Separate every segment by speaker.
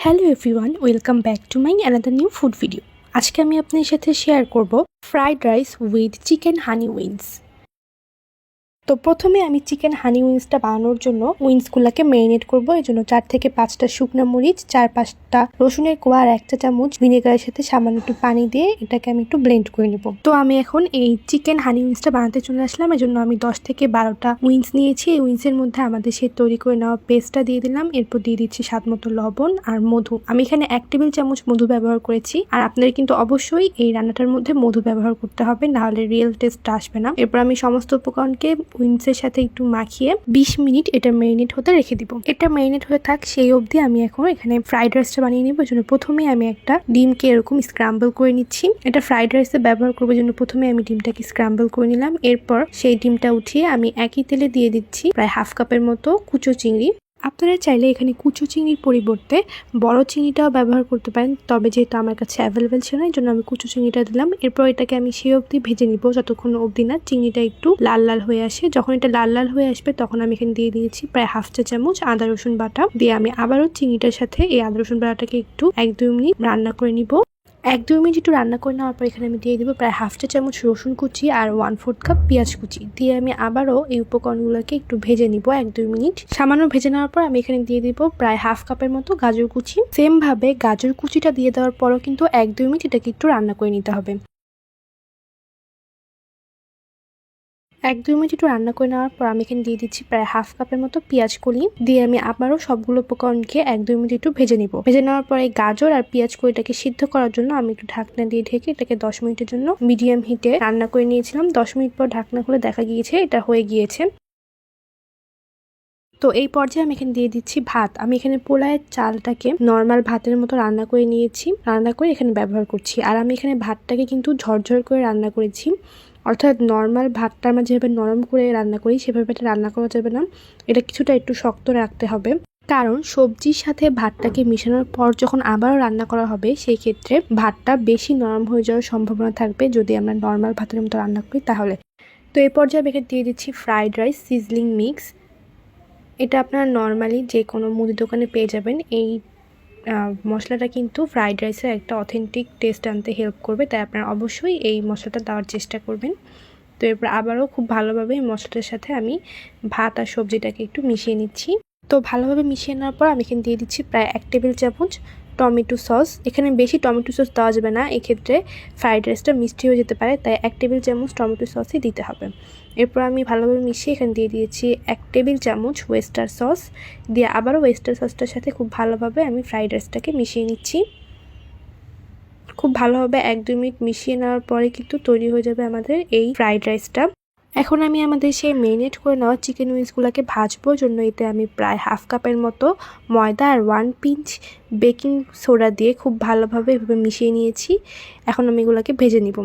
Speaker 1: Hello everyone, welcome back to my another new food video. আজকে আমি আপনাদের সাথে শেয়ার করব fried rice with chicken honey wings. তো প্রথমে আমি চিকেন হানি উইংসটা বানানোর জন্য উইংসগুলোকে ম্যারিনেট করব। এই জন্য 4 থেকে 5টা শুকনো মরিচ, 4-5টা রসুনের কোয়া আর 1 চা চামচ ভিনেগারের সাথে সামান্য একটু পানি দিয়ে এটাকে আমি একটু ব্লেন্ড করে নেব। তো আমি এখন এই চিকেন হানি উইংসটা বানাতে চলে আসলাম। এই জন্য আমি 10 থেকে 12টা উইংস নিয়েছি। এই উইংসের মধ্যে আমাদের সে তৈরি করে নেওয়া পেস্টটা দিয়ে দিলাম। এরপর দিয়ে দিচ্ছি স্বাদ মতো লবণ আর মধু। আমি এখানে 1 টেবিল চামচ মধু ব্যবহার করেছি। আর আপনাদের কিন্তু অবশ্যই এই রান্নাটার মধ্যে মধু ব্যবহার করতে হবে, না হলে রিয়েল টেস্টটা আসবে না। এরপর আমি সমস্ত উপকরণকে উইংসের সাথে একটু মাখিয়ে 20 মিনিট এটা ম্যারিনেট হতে রেখে দিব। এটা ম্যারিনেট হয়ে থাক সেই অবধি আমি এখন এখানে ফ্রাইড রাইসটা বানিয়ে নিব। জন্য প্রথমে আমি একটা ডিমকে এরকম স্ক্রাম্বল করে নিচ্ছি। এটা ফ্রাইড রাইসে ব্যবহার করবার জন্য প্রথমে আমি ডিমটাকে স্ক্রাম্বল করে নিলাম। এরপর সেই ডিমটা উঠিয়ে আমি একই তেলে দিয়ে দিচ্ছি প্রায় হাফ কাপের মতো কুচো চিংড়ি। আপনারা চাইলে এখানে কুচো চিংড়ির পরিবর্তে বড় চিংড়িটাও ব্যবহার করতে পারেন, তবে যেহেতু আমার কাছে অ্যাভেলেবেল ছিল না এই জন্য আমি কুচো চিংড়িটা দিলাম। এরপর এটাকে আমি সেই অবধি ভেজে নিব যতক্ষণ অবধি না চিংড়িটা একটু লাল লাল হয়ে আসে। যখন এটা লাল লাল হয়ে আসবে তখন আমি এখানে দিয়ে দিয়েছি প্রায় হাফ চা চামচ আদা রসুন বাটা। দিয়ে আমি আবারও চিংড়িটার সাথে এই আদা রসুন বাটাটাকে একটু 1-2 মিনিট রান্না করে নিব। 1-2 মিনিট একটু রান্না করে নেওয়ার পর এখানে আমি দিয়ে দিব প্রায় হাফ চা চামচ রসুন কুচি আর 1/4 কাপ পেঁয়াজ কুচি। দিয়ে আমি আবারও এই উপকরণগুলোকে একটু ভেজে নিব 1-2 মিনিট। সামান্য ভেজে নেওয়ার পর আমি এখানে দিয়ে দিব প্রায় হাফ কাপের মতো গাজর কুচি। সেম ভাবে গাজর কুচিটা দিয়ে দেওয়ার পরও কিন্তু 1-2 মিনিট এটাকে একটু রান্না করে নিতে হবে। 1-2 মিনিট একটু রান্না করে নেওয়ার পর আমি এখানে দিয়ে দিচ্ছি প্রায় হাফ কাপের মতো পেঁয়াজ কলি। দিয়ে আমি আবারও সবগুলো উপকরণকে 1-2 মিনিট একটু ভেজে নিব। ভেজে নেওয়ার পর এই গাজর আর পেঁয়াজ কলিটাকে সিদ্ধ করার জন্য আমি একটু ঢাকনা দিয়ে ঢেকে এটাকে 10 মিনিটের জন্য মিডিয়াম হিটে রান্না করে নিয়েছিলাম। 10 মিনিট পর ঢাকনা খুলে দেখা গিয়েছে এটা হয়ে গিয়েছে। তো এই পর্যায়ে আমি এখানে দিয়ে দিচ্ছি ভাত। আমি এখানে পোলায়ের চালটাকে নর্মাল ভাতের মতো রান্না করে নিয়েছি, রান্না করে এখানে ব্যবহার করছি। আর আমি এখানে ভাতটাকে কিন্তু ঝরঝর করে রান্না করেছি, অর্থাৎ নর্মাল ভাতটা আমরা যেভাবে নরম করে রান্না করি সেভাবে এটা রান্না করা যাবে না। এটা কিছুটা একটু শক্ত রাখতে হবে, কারণ সবজির সাথে ভাতটাকে মিশানোর পর যখন আবারও রান্না করা হবে সেই ক্ষেত্রে ভাতটা বেশি নরম হয়ে যাওয়ার সম্ভাবনা থাকবে যদি আমরা নর্মাল ভাতের মতো রান্না করি তাহলে। তো এই পর্যায়ে আমি এখানে দিয়ে দিচ্ছি ফ্রাইড রাইস সিজলিং মিক্স। এটা আপনারা নর্মালি যে কোনো মুদি দোকানে পেয়ে যাবেন। এই মশলাটা কিন্তু ফ্রাইড রাইসের একটা অথেন্টিক টেস্ট আনতে হেল্প করবে, তাই আপনারা অবশ্যই এই মশলাটা দেওয়ার চেষ্টা করবেন। তো এরপর আবারও খুব ভালোভাবে এই মশলাটার সাথে আমি ভাত আর সবজিটাকে একটু মিশিয়ে নিচ্ছি। তো ভালোভাবে মিশিয়ে নেওয়ার পর আমি এখানে দিয়ে দিচ্ছি প্রায় 1 টেবিল চামচ টমেটো সস। এখানে বেশি টমেটো সস দেওয়া যাবে না, এক্ষেত্রে ফ্রাইড রাইসটা মিষ্টি হয়ে যেতে পারে, তাই 1 টেবিল চামচ টমেটো সসই দিতে হবে। এরপর আমি ভালোভাবে মিশিয়ে এখানে দিয়ে দিয়েছি 1 টেবিল চামচ ওয়েস্টার সস। দিয়ে আবারও ওয়েস্টার সসটার সাথে খুব ভালোভাবে আমি ফ্রাইড রাইসটাকে মিশিয়ে নিচ্ছি। খুব ভালোভাবে 1-2 মিনিট মিশিয়ে নেওয়ার পরে কিন্তু তৈরি হয়ে যাবে আমাদের এই ফ্রাইড রাইসটা। এখন আমি আমাদের সেই ম্যারিনেট করে নেওয়া চিকেন উইংসগুলোকে ভাজবো। জন্য এতে আমি প্রায় হাফ কাপের মতো ময়দা আর 1 পিঞ্চ বেকিং সোডা দিয়ে খুব ভালোভাবে এভাবে মিশিয়ে নিয়েছি। এখন আমি এগুলোকে ভেজে নিব।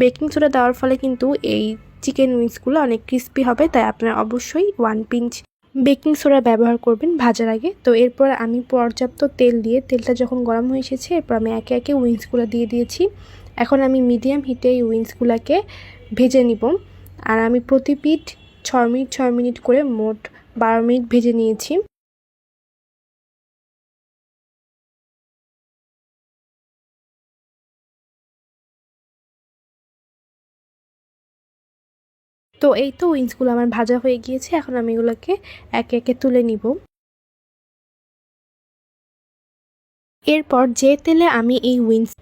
Speaker 1: বেকিং সোডা দেওয়ার ফলে কিন্তু এই চিকেন উইংসগুলো অনেক ক্রিস্পি হবে, তাই আপনারা অবশ্যই 1 পিঞ্চ বেকিং সোডা ব্যবহার করবেন ভাজার আগে। তো এরপর আমি পর্যাপ্ত তেল দিয়ে তেলটা যখন গরম হয়ে এসেছে এরপর আমি একে একে উইংসগুলো দিয়ে দিয়েছি। এখন আমি মিডিয়াম হিটে এই উইংসগুলোকে ভেজে নিব। আর আমি প্রতি পিঠ 6 মিনিট 6 মিনিট করে মোট 12 মিনিট ভেজে নিয়েছি। তো এই তো উইংসগুলো আমার ভাজা হয়ে গিয়েছে। এখন আমি এগুলোকে একে একে তুলে নিব। এরপর যে তেলে আমি এই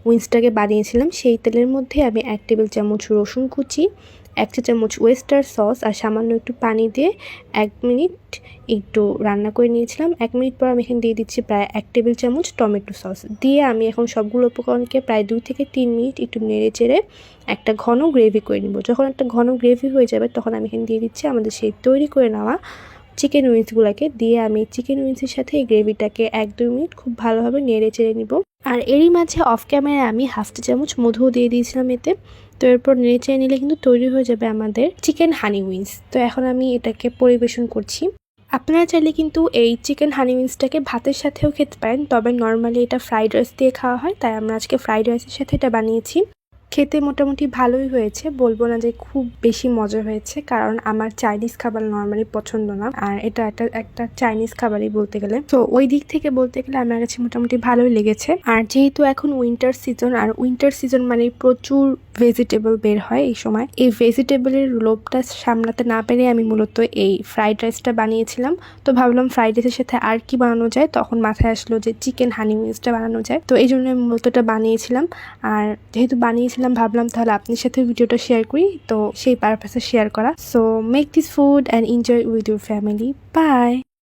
Speaker 1: উইংসটাকে বানিয়েছিলাম সেই তেলের মধ্যে আমি 1 টেবিল চামচ রসুন কুচি, 1 চা চামচ ওয়েস্টার সস আর সামান্য একটু পানি দিয়ে 1 মিনিট একটু রান্না করে নিয়েছিলাম। 1 মিনিট পর আমি এখানে দিয়ে দিচ্ছি প্রায় 1 টেবিল চামচ টমেটো সস। দিয়ে আমি এখন সবগুলো উপকরণকে প্রায় 2 থেকে 3 মিনিট একটু নেড়ে চেড়ে একটা ঘন গ্রেভি করে নিব। যখন একটা ঘন গ্রেভি হয়ে যাবে তখন আমি এখানে দিয়ে দিচ্ছি আমাদের সেই তৈরি করে নেওয়া চিকেন উইংসগুলোকে। দিয়ে আমি চিকেন উইংসের সাথে এই গ্রেভিটাকে 1-2 মিনিট খুব ভালোভাবে নেড়ে চেড়ে নিব। আর এরই মাঝে অফ ক্যামেরায় আমি হাফ চা চামচ মধুও দিয়ে দিয়েছিলাম এতে। তো এরপর নেড়ে চেড়ে নিলে কিন্তু তৈরি হয়ে যাবে আমাদের চিকেন হানি উইংস। তো এখন আমি এটাকে পরিবেশন করছি। আপনারা চাইলে কিন্তু এই চিকেন হানি উইংসটাকে ভাতের সাথেও খেতে পারেন, তবে নর্মালি এটা ফ্রাইড রাইস দিয়ে খাওয়া হয়, তাই আমরা আজকে ফ্রাইড রাইসের সাথে এটা বানিয়েছি। খেতে মোটামুটি ভালোই হয়েছে, বলবো না যে খুব বেশি মজা হয়েছে, কারণ আমার চাইনিজ খাবার নর্মালি পছন্দ না, আর এটা একটা চাইনিজ খাবারই বলতে গেলে। তো ওই দিক থেকে বলতে গেলে আমার কাছে মোটামুটি ভালোই লেগেছে। আর যেহেতু এখন উইন্টার সিজন, আর উইন্টার সিজন মানে প্রচুর ভেজিটেবল বের হয় এই সময়, এই ভেজিটেবলের লোভটা সামলাতে না পেরে আমি মূলত এই ফ্রাইড রাইসটা বানিয়েছিলাম। তো ভাবলাম ফ্রাইড রাইসের সাথে আর কি বানানো যায়, তখন মাথায় আসলো যে চিকেন হানি উইংসটা বানানো যায়, তো এই জন্য আমি মূলত এটা বানিয়েছিলাম। আর যেহেতু বানিয়েছিলাম ভাবলাম তাহলে আপনার সাথে ভিডিওটা শেয়ার করি, তো সেই পারপাসে শেয়ার করা। So make this food and enjoy with your family. By.